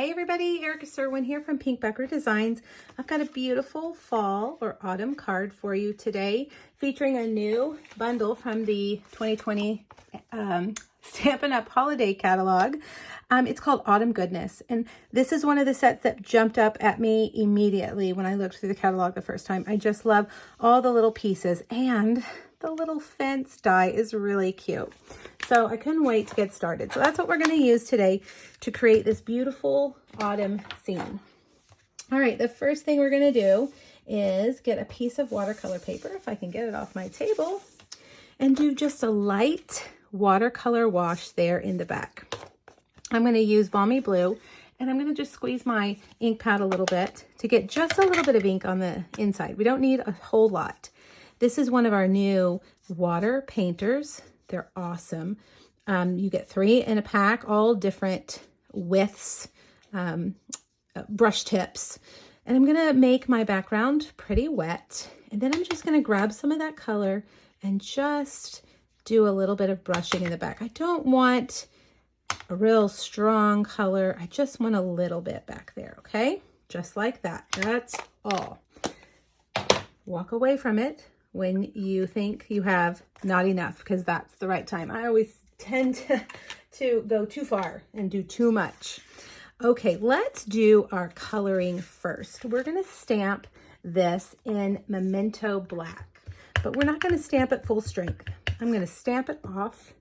Hey everybody, Erica Serwin here from Pink Bucker Designs. I've got a beautiful fall or autumn card for you today featuring a new bundle from the 2020 Stampin' Up! Holiday Catalog. It's called Autumn Goodness, and this is one of the sets that jumped up at me immediately when I looked through the catalog the first time. I just love all the little pieces, and the little fence die is really cute. So I couldn't wait to get started. So that's what we're going to use today to create this beautiful autumn scene. All right, the first thing we're going to do is get a piece of watercolor paper, if I can get it off my table, and do just a light watercolor wash there in the back. I'm going to use Balmy Blue, and I'm going to just squeeze my ink pad a little bit to get just a little bit of ink on the inside. We don't need a whole lot. This is one of our new water painters. They're awesome. You get 3 in a pack, all different widths, brush tips. And I'm going to make my background pretty wet. And then I'm just going to grab some of that color and just do a little bit of brushing in the back. I don't want a real strong color. I just want a little bit back there, okay? Just like that. That's all. Walk away from it when you think you have not enough, because that's the right time. I always tend to go too far and do too much. Okay, let's do our coloring first. We're going to stamp this in Memento Black, but we're not going to stamp it full strength. I'm going to stamp it off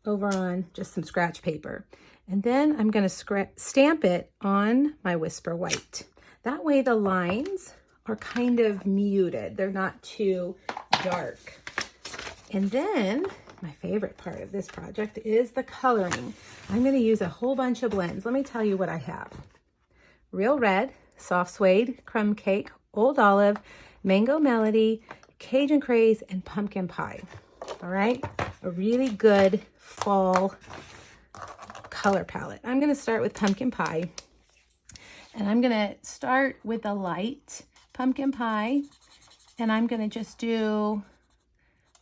over on just some scratch paper, and then I'm going to stamp it on my Whisper White. That way the lines are kind of muted. They're not too dark. And then my favorite part of this project is the coloring. I'm going to use a whole bunch of blends. Let me tell you what I have. Real Red, Soft Suede, Crumb Cake, Old Olive, Mango Melody, Cajun Craze, and Pumpkin Pie. All right, a really good fall color palette. I'm going to start with Pumpkin Pie, and I'm going to start with a light Pumpkin Pie, and I'm going to just do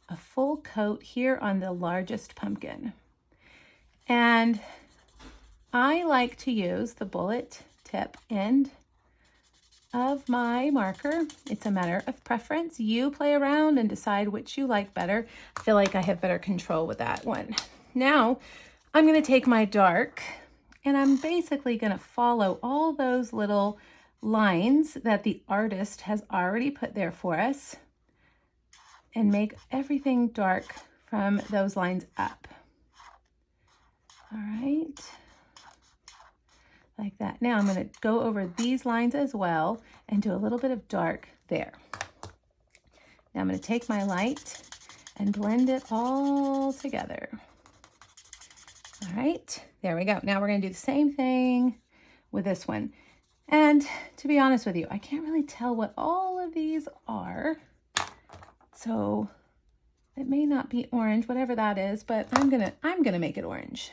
a full coat here on the largest pumpkin. And I like to use the bullet tip end of my marker. It's a matter of preference. You play around and decide which you like better. I feel like I have better control with that one. Now I'm going to take my dark, and I'm basically going to follow all those little lines that the artist has already put there for us and make everything dark from those lines up. All right, like that. Now I'm going to go over these lines as well and do a little bit of dark there. Now I'm going to take my light and blend it all together. All right, there we go. Now we're going to do the same thing with this one. And to be honest with you, I can't really tell what all of these are. So it may not be orange, whatever that is, but I'm gonna make it orange.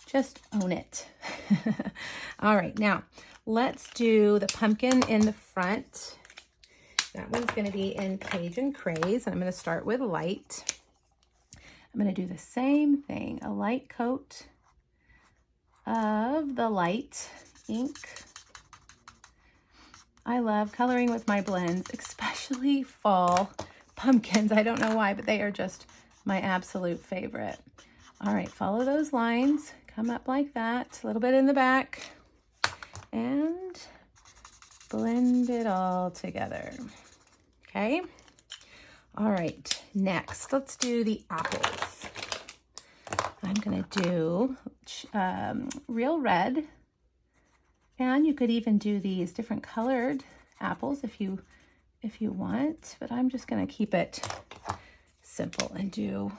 Just own it. All right, now let's do the pumpkin in the front. That one's gonna be in Cajun Craze, and I'm gonna start with light. I'm gonna do the same thing, a light coat of the light ink. I love coloring with my blends, especially fall pumpkins. I don't know why, but they are just my absolute favorite. All right, follow those lines, come up like that, a little bit in the back, and blend it all together. Okay. All right, next, let's do the apples. I'm gonna do Real Red. And you could even do these different colored apples if you want, but I'm just going to keep it simple and do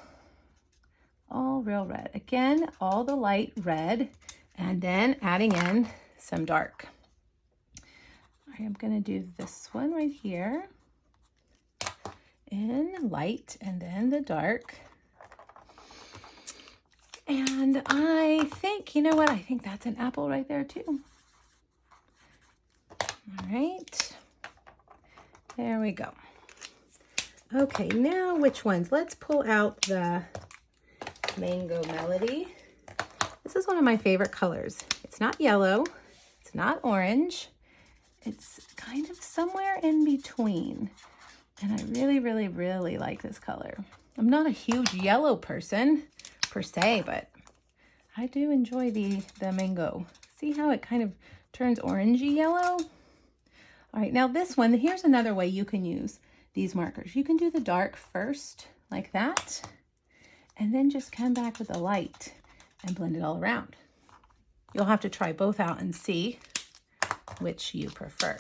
all Real Red. Again, all the light red, and then adding in some dark. I am going to do this one right here in light and then the dark. And I think, you know what? I think that's an apple right there too. All right, there we go. Okay, now which ones? Let's pull out the Mango Melody. This is one of my favorite colors. It's not yellow, not orange. It's kind of somewhere in between. And I really, really, really like this color. I'm not a huge yellow person per se, but I do enjoy the mango. See how it kind of turns orangey yellow? All right, now this one, here's another way you can use these markers. You can do the dark first, like that, and then just come back with the light and blend it all around. You'll have to try both out and see which you prefer.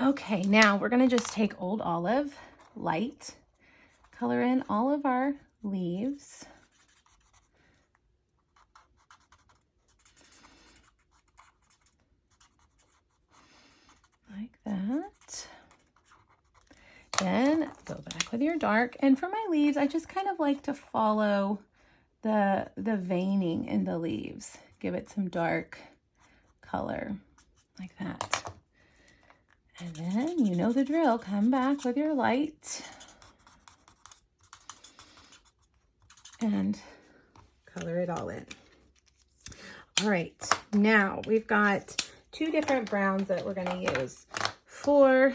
Okay, now we're gonna just take Old Olive, light, color in all of our leaves. Like that. Then go back with your dark. And for my leaves, I just kind of like to follow the veining in the leaves. Give it some dark color like that. And then you know the drill. Come back with your light and color it all in. All right, now we've got two different browns that we're going to use for,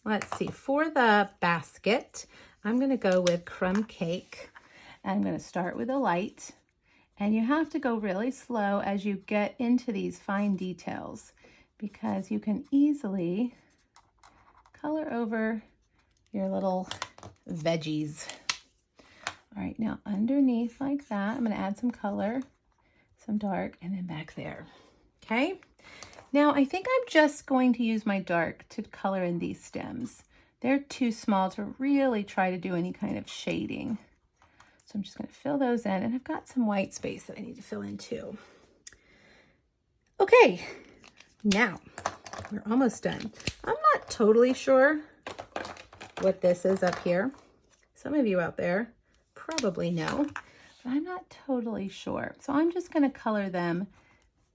let's see, for the basket. I'm going to go with Crumb Cake. I'm going to start with a light, and you have to go really slow as you get into these fine details because you can easily color over your little veggies. All right, now underneath like that, I'm going to add some color, some dark, and then back there. Okay. Now I think I'm just going to use my dark to color in these stems. They're too small to really try to do any kind of shading. So I'm just going to fill those in, and I've got some white space that I need to fill in too. Okay, now we're almost done. I'm not totally sure what this is up here. Some of you out there probably know, but I'm not totally sure. So I'm just going to color them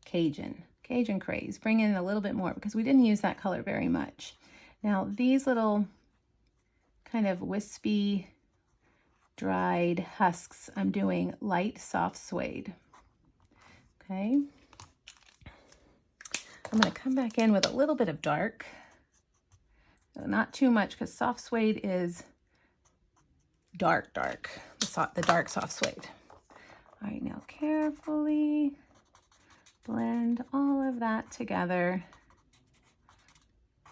Cajun Craze. Bring in a little bit more because we didn't use that color very much. Now these little kind of wispy dried husks, I'm doing light soft suede. Okay. I'm going to come back in with a little bit of dark. Not too much because soft suede is dark, the dark soft suede. All right, now carefully blend all of that together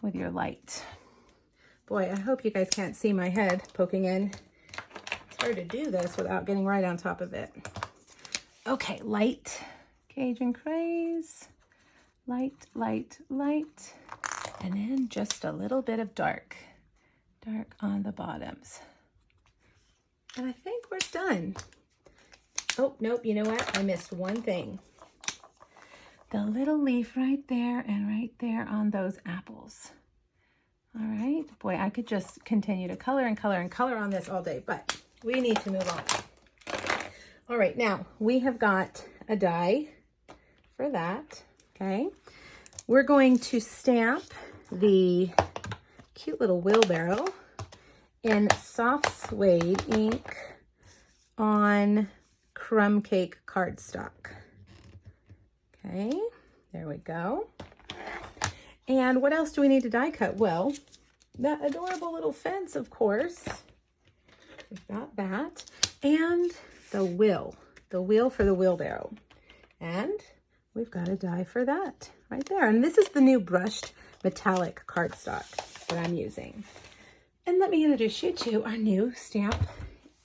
with your light. Boy, I hope you guys can't see my head poking in. It's hard to do this without getting right on top of it. Okay, light Cajun Craze. Light, light, light. And then just a little bit of dark on the bottoms. And I think we're done. Oh, nope, you know what? I missed one thing. The little leaf right there and right there on those apples. All right, boy, I could just continue to color and color and color on this all day, but we need to move on. All right, now we have got a die for that, okay? We're going to stamp the cute little wheelbarrow in soft suede ink on Crumb Cake cardstock. Okay, there we go. And what else do we need to die cut? Well, that adorable little fence, of course. We've got that. And the wheel for the wheelbarrow. And we've got a die for that right there. And this is the new brushed metallic cardstock that I'm using. And let me introduce you to our new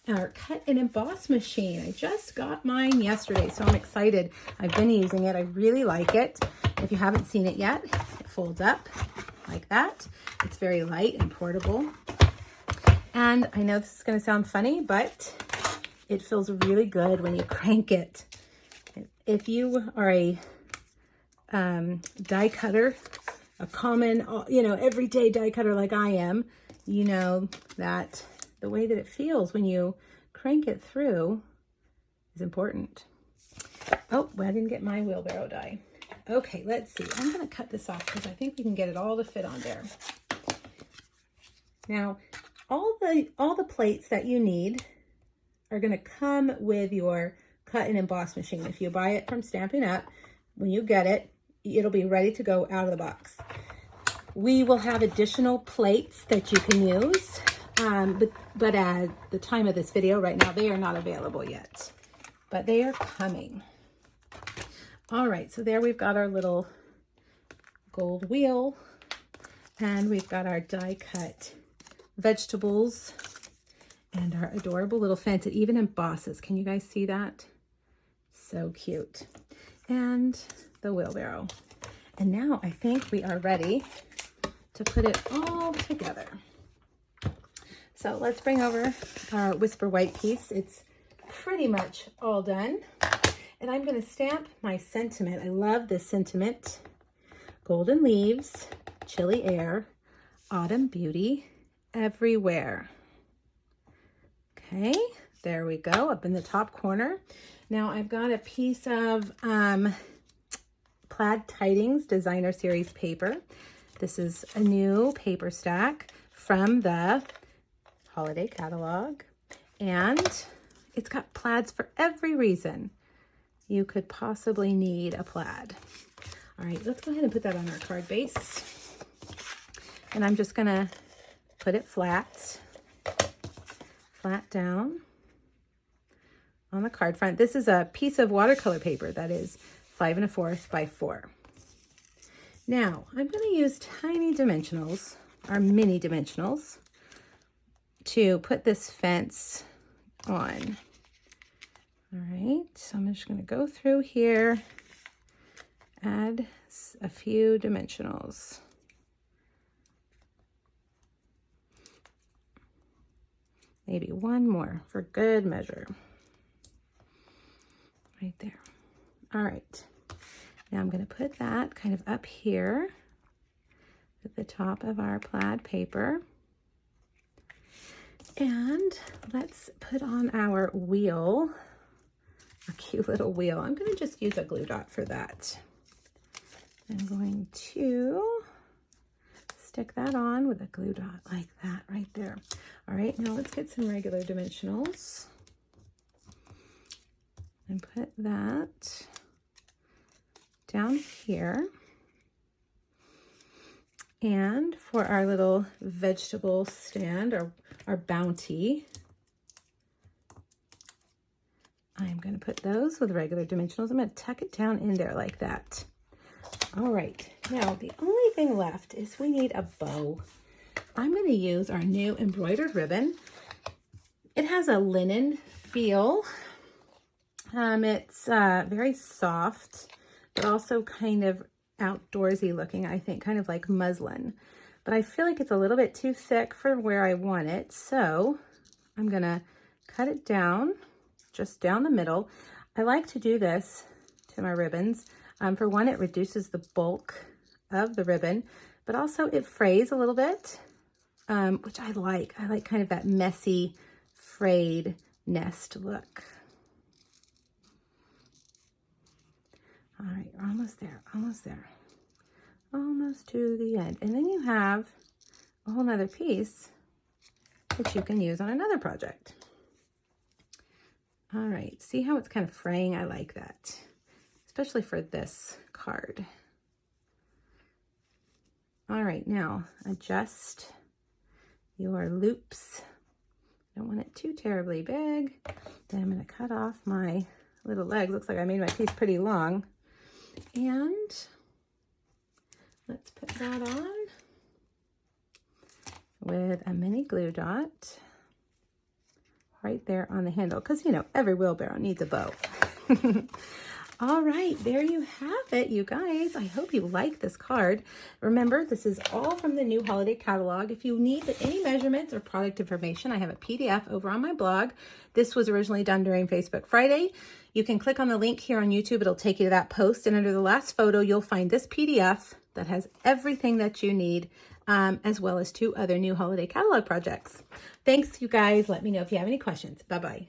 our cut and emboss machine. I just got mine yesterday, so I'm excited. I've been using it. I really like it. If you haven't seen it yet, it folds up like that. It's very light and portable. And I know this is going to sound funny, but it feels really good when you crank it. If you are a die cutter, a common, everyday die cutter like I am, you know that the way that it feels when you crank it through is important. Oh, well, I didn't get my wheelbarrow die. Okay, let's see. I'm going to cut this off because I think we can get it all to fit on there. Now, all the plates that you need are going to come with your cut and emboss machine. If you buy it from Stampin' Up, when you get it, it'll be ready to go out of the box. We will have additional plates that you can use, but at the time of this video right now, they are not available yet, but they are coming. All right, so there we've got our little gold wheel, and we've got our die cut vegetables and our adorable little fence. It even embosses. Can you guys see that? So cute. And the wheelbarrow. And now I think we are ready to put it all together. So let's bring over our Whisper White piece. It's pretty much all done. And I'm going to stamp my sentiment. I love this sentiment. Golden leaves, chilly air, autumn beauty, everywhere. Okay, there we go, up in the top corner. Now I've got a piece of Plaid Tidings Designer Series paper. This is a new paper stack from the holiday catalog, and it's got plaids for every reason you could possibly need a plaid. All right, let's go ahead and put that on our card base. And I'm just gonna put it flat down on the card front. This is a piece of watercolor paper that is 5 1/4 by 4. Now, I'm gonna use tiny dimensionals, or mini dimensionals, to put this fence on. All right, so I'm just gonna go through here, add a few dimensionals. Maybe one more for good measure. Right there. All right, now I'm gonna put that kind of up here at the top of our plaid paper. And let's put on our wheel, a cute little wheel. I'm gonna just use a glue dot for that. I'm going to stick that on with a glue dot like that right there. All right, now let's get some regular dimensionals and put that down here. And for our little vegetable stand, or our bounty, I'm going to put those with regular dimensionals. I'm going to tuck it down in there like that. All right, now the only thing left is we need a bow. I'm going to use our new embroidered ribbon. It has a linen feel. It's very soft, but also kind of outdoorsy looking, I think, kind of like muslin. But I feel like it's a little bit too thick for where I want it, so I'm going to cut it down, just down the middle. I like to do this to my ribbons. For one, it reduces the bulk of the ribbon, but also it frays a little bit, which I like. I like kind of that messy, frayed nest look. All right, we're almost there, almost there. Almost to the end. And then you have a whole nother piece that you can use on another project. All right, see how it's kind of fraying? I like that, especially for this card. All right, now adjust your loops. Don't want it too terribly big. Then I'm going to cut off my little legs. Looks like I made my piece pretty long. And let's put that on with a mini glue dot right there on the handle, because, you know, every wheelbarrow needs a bow. All right, there you have it, you guys. I hope you like this card. Remember, this is all from the new holiday catalog. If you need any measurements or product information, I have a PDF over on my blog. This was originally done during Facebook Friday. You can click on the link here on YouTube. It'll take you to that post. And under the last photo, you'll find this PDF that has everything that you need, as well as 2 other new holiday catalog projects. Thanks, you guys. Let me know if you have any questions. Bye-bye.